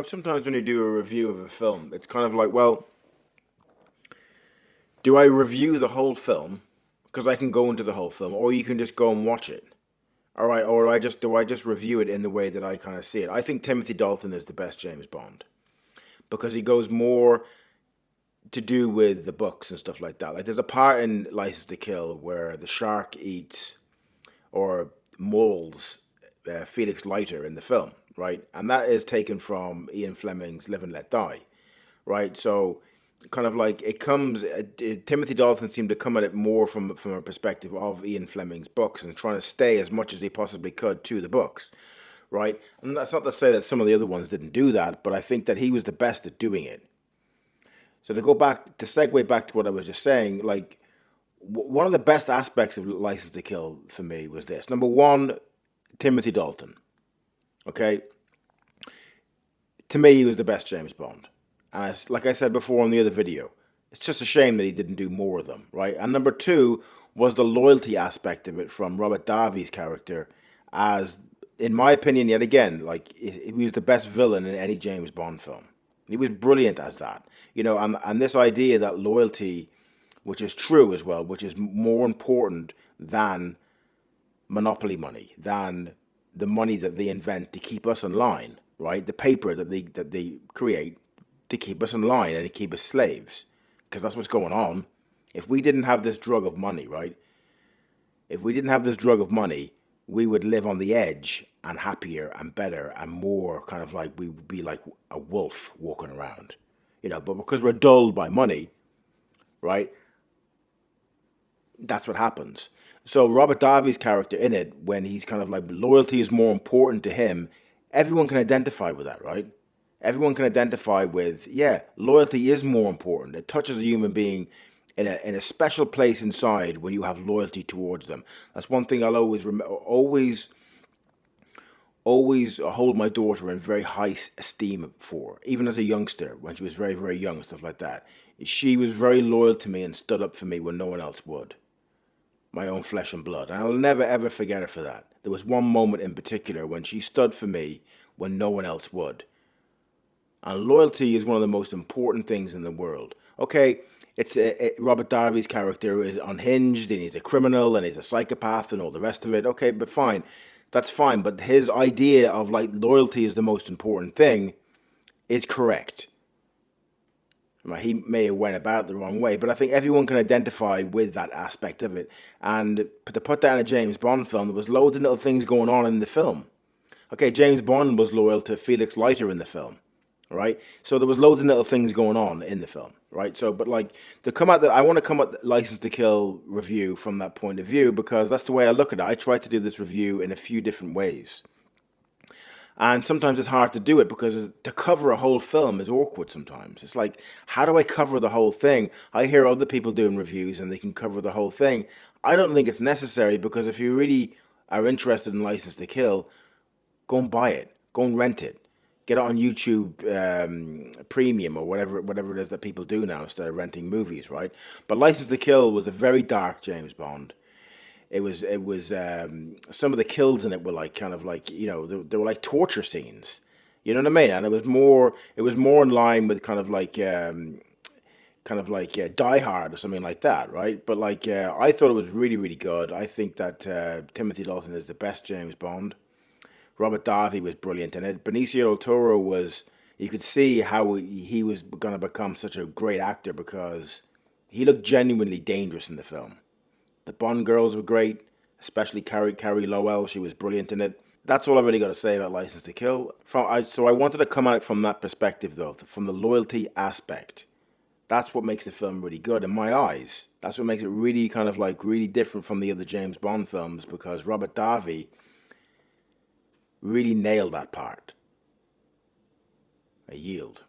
Sometimes when you do a review of a film, it's kind of like, well, do I review the whole film? Because I can go into the whole film, or you can just go and watch it. All right, or do I just review it in the way that I kind of see it? I think Timothy Dalton is the best James Bond because he goes more to do with the books and stuff like that. Like there's a part in License to Kill where the shark eats or mauls Felix Leiter in the film, right? And that is taken from Ian Fleming's Live and Let Die, right? So kind of like Timothy Dalton seemed to come at it more from a perspective of Ian Fleming's books and trying to stay as much as he possibly could to the books, right? And that's not to say that some of the other ones didn't do that, but I think that he was the best at doing it. So to segue back to what I was just saying, like one of the best aspects of License to Kill for me was this. Number one, Timothy Dalton. Okay, to me, he was the best James Bond. And like I said before on the other video, it's just a shame that he didn't do more of them, right? And number two was the loyalty aspect of it from Robert Davi's character, as, in my opinion, yet again, like he was the best villain in any James Bond film. He was brilliant as that, and this idea that loyalty, which is true as well, which is more important than monopoly money, than the money that they invent to keep us in line, right? The paper that they create to keep us in line and to keep us slaves, because that's what's going on. If we didn't have this drug of money, right? If we didn't have this drug of money, we would live on the edge and happier and better and more kind of like we would be like a wolf walking around, But because we're dulled by money, right? That's what happens. So Robert Davi's character in it, when he's kind of like loyalty is more important to him, everyone can identify with that, right? Everyone can identify with, yeah, loyalty is more important. It touches a human being in a special place inside when you have loyalty towards them. That's one thing I'll always hold my daughter in very high esteem for, even as a youngster when she was very, very young, stuff like that. She was very loyal to me and stood up for me when no one else would, my own flesh and blood. And I'll never ever forget her for that. There was one moment in particular when she stood for me when no one else would. And loyalty is one of the most important things in the world. Okay, Robert Darby's character is unhinged and he's a criminal and he's a psychopath and all the rest of it. Okay, but fine, that's fine. But his idea of like loyalty is the most important thing is correct. Right, he may have went about it the wrong way, but I think everyone can identify with that aspect of it. And to put that in a James Bond film, there was loads of little things going on in the film. Okay, James Bond was loyal to Felix Leiter in the film, right? So there was loads of little things going on in the film, right? So, but like I want to come at the License to Kill review from that point of view because that's the way I look at it. I try to do this review in a few different ways. And sometimes it's hard to do it because to cover a whole film is awkward sometimes. It's like, how do I cover the whole thing? I hear other people doing reviews and they can cover the whole thing. I don't think it's necessary because if you really are interested in License to Kill, go and buy it. Go and rent it. Get it on YouTube Premium or whatever it is that people do now instead of renting movies, right? But License to Kill was a very dark James Bond. It was some of the kills in it were like kind of like they were like torture scenes. You know what I mean? And it was more in line with kind of like Die Hard or something like that, right? But like I thought it was really really good. I think that Timothy Dalton is the best James Bond. Robert Davi was brilliant in it. Benicio del Toro was. You could see how he was going to become such a great actor because he looked genuinely dangerous in the film. The Bond girls were great, especially Carrie Lowell. She was brilliant in it. That's all I really got to say about License to Kill. So I wanted to come at it from that perspective, though, from the loyalty aspect. That's what makes the film really good in my eyes. That's what makes it really kind of like really different from the other James Bond films because Robert Davi really nailed that part. I yield.